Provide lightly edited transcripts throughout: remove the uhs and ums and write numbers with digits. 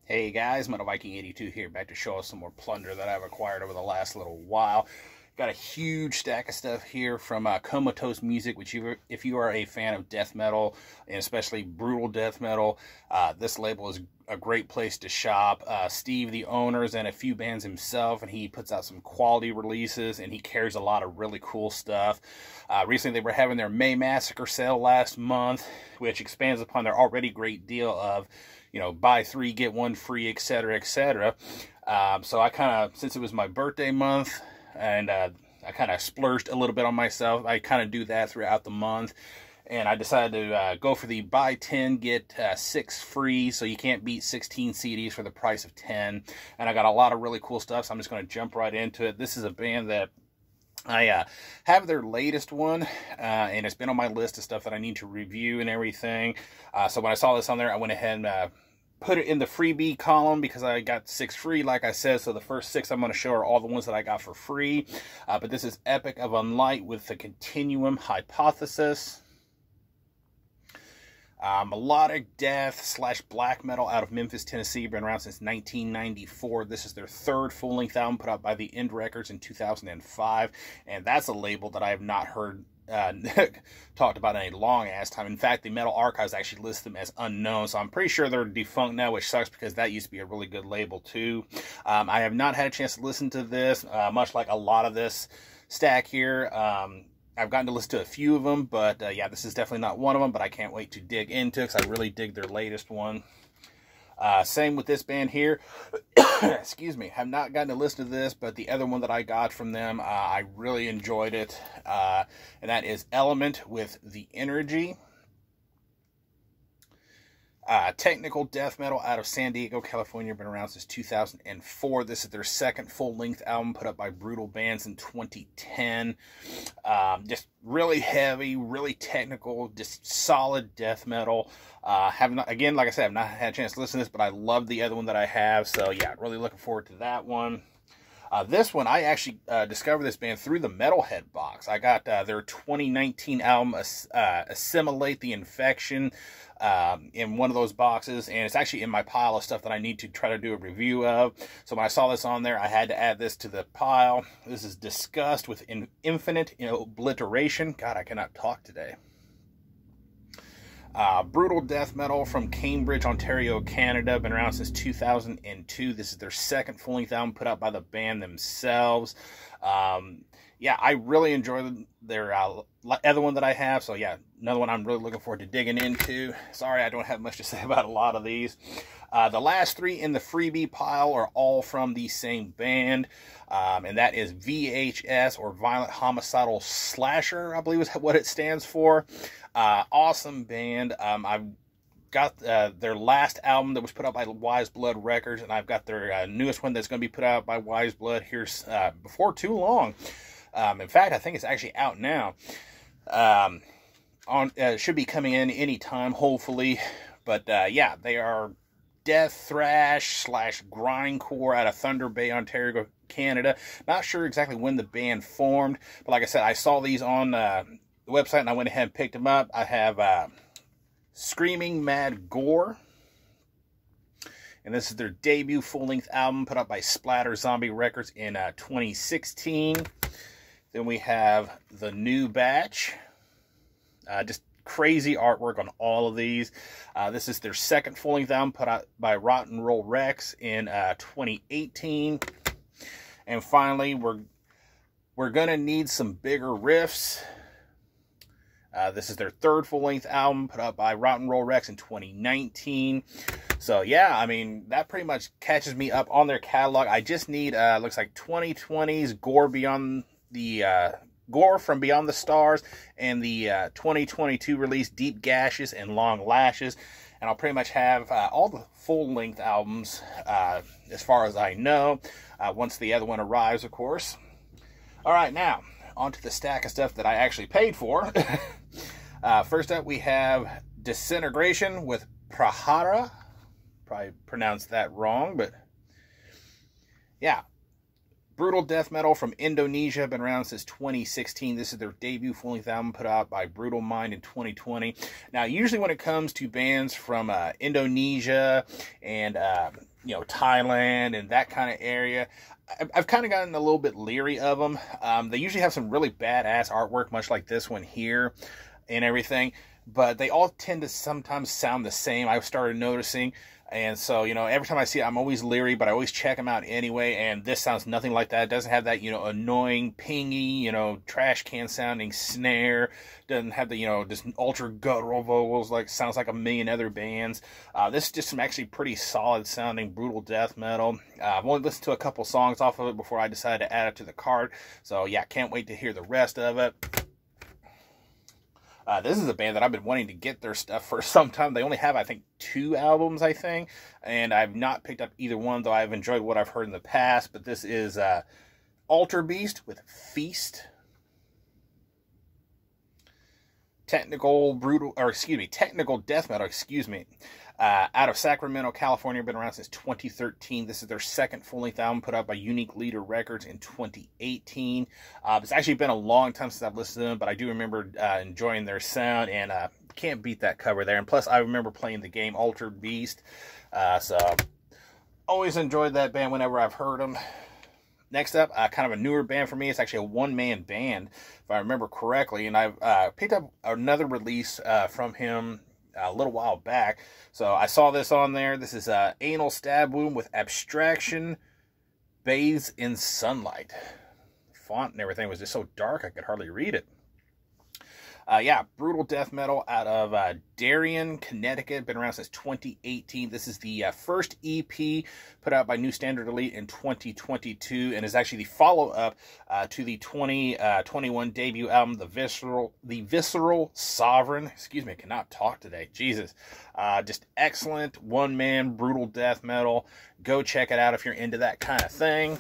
Hey guys, Viking 82 here, back to show us some more plunder that I've acquired over the last little while. Got a huge stack of stuff here from Comatose Music, which if you are a fan of death metal, and especially brutal death metal, this label is a great place to shop. Steve, the owner, is in a few bands himself, and he puts out some quality releases, and he carries a lot of really cool stuff. Recently, they were having their May Massacre Sale last month, which expands upon their already great deal of, buy 3, get 1 free, etc., etc. So I kind of, since it was my birthday month, and I kind of splurged a little bit on myself, I kind of do that throughout the month. And I decided to go for the buy 10, get 6 free. So you can't beat 16 CDs for the price of 10. And I got a lot of really cool stuff, so I'm just going to jump right into it. This is a band that I have their latest one, and it's been on my list of stuff that I need to review and everything. So when I saw this on there, I went ahead and put it in the freebie column because I got 6 free, like I said. So the first 6 I'm going to show are all the ones that I got for free. But this is Epic of Unlight with the Continuum Hypothesis. Melodic death / black metal out of Memphis, Tennessee. Been around since 1994. This is their 3rd full-length album, put out by the End Records in 2005. And that's a label that I have not heard talked about in a long ass time. In fact, the Metal Archives actually list them as unknown, so I'm pretty sure they're defunct now, which sucks because that used to be a really good label too. I have not had a chance to listen to this, much like a lot of this stack here. I've gotten to listen to a few of them, but yeah, this is definitely not one of them, but I can't wait to dig into it because I really dig their latest one. Same with this band here. Excuse me. Have not gotten to listen to this, but the other one that I got from them, I really enjoyed it. And that is Element with The Energy. Technical death metal out of San Diego, California. Been around since 2004. This is their 2nd full-length album, put up by Brutal Bands in 2010. Just really heavy, really technical, just solid death metal. Again, like I said, I've not had a chance to listen to this, but I love the other one that I have. So yeah, really looking forward to that one. This one, I actually discovered this band through the Metalhead box. I got their 2019 album, Assimilate the Infection, in one of those boxes, and it's actually in my pile of stuff that I need to try to do a review of. So when I saw this on there, I had to add this to the pile. This is Disgust with Infinite Obliteration. God, I cannot talk today. Brutal death metal from Cambridge, Ontario, Canada. Been around since 2002. This is their 2nd full-length album put out by the band themselves. Yeah, I really enjoy their other one that I have. So yeah, another one I'm really looking forward to digging into. Sorry, I don't have much to say about a lot of these. The last 3 in the freebie pile are all from the same band. And that is VHS, or Violent Homicidal Slasher, I believe is what it stands for. Awesome band. I've got their last album that was put out by Wise Blood Records, and I've got their newest one that's going to be put out by Wise Blood here before too long. In fact, I think it's actually out now. Should be coming in anytime, hopefully. But yeah, they are death thrash / grindcore out of Thunder Bay, Ontario, Canada. Not sure exactly when the band formed, but like I said, I saw these on the website and I went ahead and picked them up. I have Screaming Mad Gore, and this is their debut full-length album put out by Splatter Zombie Records in 2016. Then we have The New Batch. Just crazy artwork on all of these. This is their 2nd full-length album put out by Rotten Roll Rex in 2018. And finally, we're gonna need some bigger riffs. This is their 3rd full-length album put out by Rotten Roll Rex in 2019. So yeah, I mean, that pretty much catches me up on their catalog. I just need looks like 2020's Gore from Beyond the Stars, and the 2022 release Deep Gashes and Long Lashes. And I'll pretty much have all the full-length albums as far as I know, once the other one arrives, of course. All right, now onto the stack of stuff that I actually paid for. First up, we have Disintegration with Prahara. Probably pronounced that wrong, but yeah. Brutal death metal from Indonesia. Been around since 2016. This is their debut full-length album put out by Brutal Mind in 2020. Now, usually when it comes to bands from Indonesia and Thailand and that kind of area. I've kind of gotten a little bit leery of them. They usually have some really badass artwork, much like this one here and everything, but they all tend to sometimes sound the same. I've started noticing. And so, every time I see it, I'm always leery, but I always check them out anyway. And this sounds nothing like that. It doesn't have that, annoying, pingy, trash can sounding snare. Doesn't have the, just ultra guttural vocals like sounds like a million other bands. This is just some actually pretty solid sounding brutal death metal. I've only listened to a couple songs off of it before I decided to add it to the cart. So yeah, can't wait to hear the rest of it. This is a band that I've been wanting to get their stuff for some time. They only have, I think, 2 albums, and I've not picked up either one, though I've enjoyed what I've heard in the past. But this is Alter Beast with Feast. Technical death metal, out of Sacramento, California. Been around since 2013. This is their second full-length album put out by Unique Leader Records in 2018. It's actually been a long time since I've listened to them, but I do remember enjoying their sound, and can't beat that cover there. And plus, I remember playing the game Altered Beast, so always enjoyed that band whenever I've heard them. Next up, kind of a newer band for me. It's actually a one-man band, if I remember correctly, and I've picked up another release from him a little while back. So I saw this on there. This is Anal Stab Wound with Abstraction Bathes in Sunlight. The font and everything was just so dark I could hardly read it. Yeah, brutal death metal out of Darien, Connecticut. Been around since 2018. This is the first EP put out by New Standard Elite in 2022, and is actually the follow-up to the 2021 debut album, The Visceral Sovereign. Excuse me, I cannot talk today. Jesus. Just excellent one-man brutal death metal. Go check it out if you're into that kind of thing.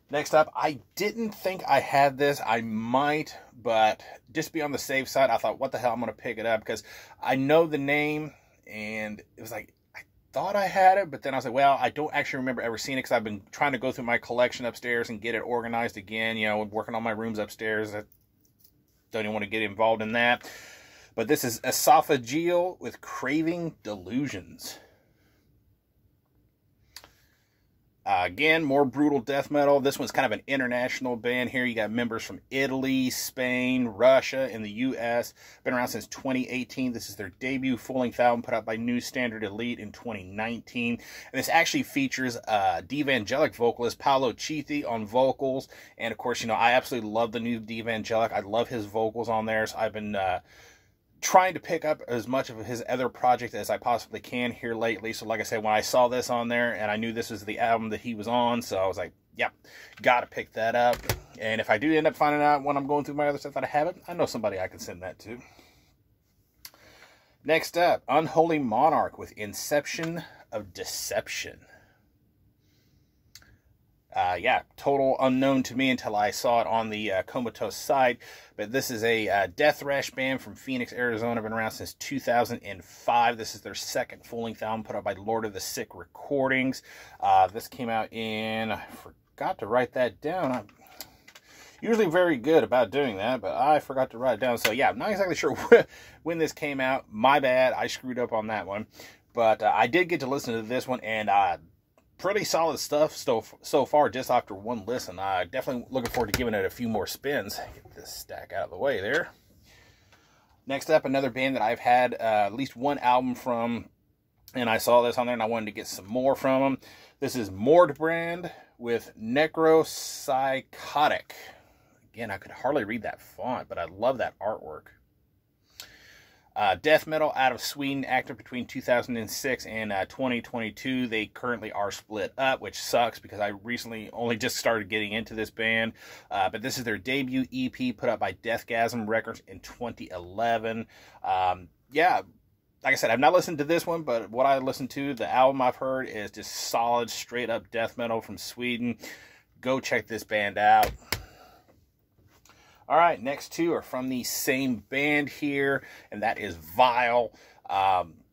Next up, I didn't think I had this. I might, but just be on the safe side, I thought, what the hell, I'm going to pick it up, because I know the name, and it was like, I thought I had it, but then I was like, well, I don't actually remember ever seeing it, because I've been trying to go through my collection upstairs and get it organized again, working on my rooms upstairs. I don't even want to get involved in that. But this is Esophageal with Craving Delusions. Again, more brutal death metal. This one's kind of an international band here. You got members from Italy, Spain, Russia, and the U.S. Been around since 2018. This is their debut full-length album put out by New Standard Elite in 2019. And this actually features Devangelic vocalist Paolo Chithi on vocals. And, of course, I absolutely love the new Devangelic. I love his vocals on there. So I've been trying to pick up as much of his other project as I possibly can here lately. So like I said, when I saw this on there, and I knew this was the album that he was on, so I was like, yep, gotta pick that up. And if I do end up finding out when I'm going through my other stuff that I haven't, I know somebody I can send that to. Next up, Unholy Monarch with Inception of Deception. Yeah, total unknown to me until I saw it on the Comatose site. But this is a death thrash band from Phoenix, Arizona. Been around since 2005. This is their second full-length album put out by Lord of the Sick Recordings. This came out in... I forgot to write that down. I'm usually very good about doing that, but I forgot to write it down. So yeah, I'm not exactly sure when this came out. My bad. I screwed up on that one. But I did get to listen to this one, and... pretty solid stuff so far just after one listen. Definitely looking forward to giving it a few more spins. Get this stack out of the way there. Next up, another band that I've had at least one album from, and I saw this on there and I wanted to get some more from them. This is Mordbrand with Necropsychotic. Again, I could hardly read that font, but I love that artwork. Death metal out of Sweden, active between 2006 and 2022. They currently are split up, which sucks because I recently only just started getting into this band. But this is their debut EP put out by Deathgasm Records in 2011. Yeah, like I said, I've not listened to this one, but what I listened to, the album I've heard, is just solid, straight up death metal from Sweden. Go check this band out. All right, next two are from the same band here, and that is Vile.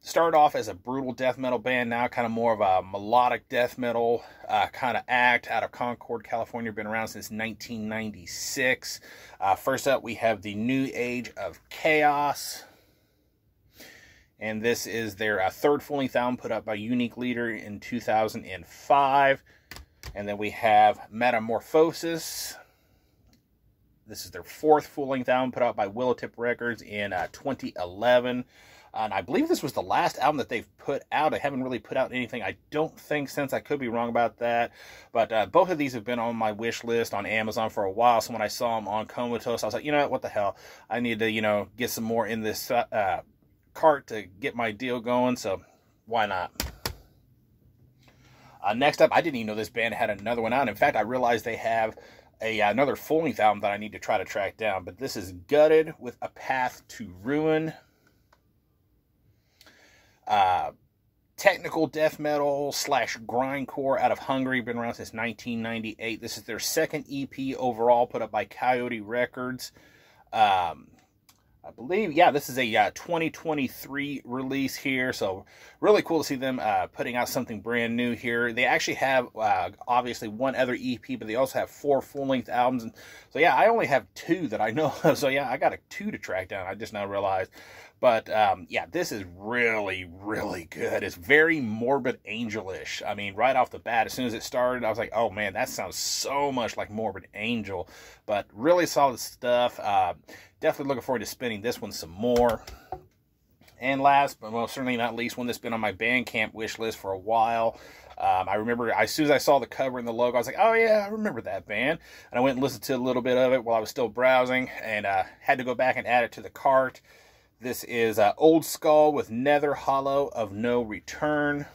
Started off as a brutal death metal band, now kind of more of a melodic death metal kind of act out of Concord, California. Been around since 1996. First up, we have the New Age of Chaos. And this is their third full-length album put out by Unique Leader in 2005. And then we have Metamorphosis. This is their fourth full-length album put out by Willowtip Records in 2011. And I believe this was the last album that they've put out. They haven't really put out anything, I don't think, since. I could be wrong about that. But both of these have been on my wish list on Amazon for a while. So when I saw them on Comatose, I was like, you know what the hell? I need to, you know, get some more in this cart to get my deal going. So why not? Next up, I didn't even know this band had another one out. In fact, I realized they have another full-length album that I need to try to track down. But this is Gutted with A Path to Ruin. Technical death metal / grindcore out of Hungary. Been around since 1998. This is their second EP overall, put up by Coyote Records. I believe, yeah, this is a 2023 release here, so really cool to see them putting out something brand new here. They actually have, obviously, one other EP, but they also have 4 full-length albums. And so, yeah, I only have 2 that I know of, so, yeah, I got 2 to track down. I just now realized. But, yeah, this is really, really good. It's very Morbid Angel-ish. I mean, right off the bat, as soon as it started, I was like, oh, man, that sounds so much like Morbid Angel. But really solid stuff. Definitely looking forward to spinning this one some more. And last, but most certainly not least, one that's been on my Bandcamp wish list for a while. I remember as soon as I saw the cover and the logo, I was like, oh yeah, I remember that band. And I went and listened to a little bit of it while I was still browsing, and had to go back and add it to the cart. This is Old Skull with Nether Hollow of No Return.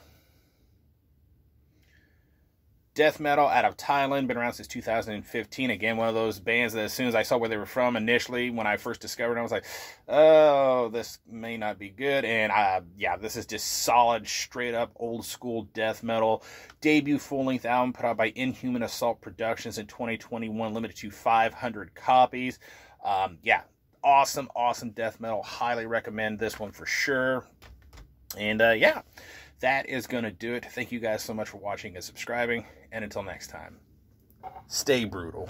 Death metal out of Thailand, been around since 2015. Again, one of those bands that as soon as I saw where they were from initially, when I first discovered them, I was like, oh, this may not be good. And yeah, this is just solid, straight up old school death metal. Debut full-length album put out by Inhuman Assault Productions in 2021, limited to 500 copies. Yeah, awesome, awesome death metal. Highly recommend this one for sure. And yeah, that is going to do it. Thank you guys so much for watching and subscribing. And until next time, stay brutal.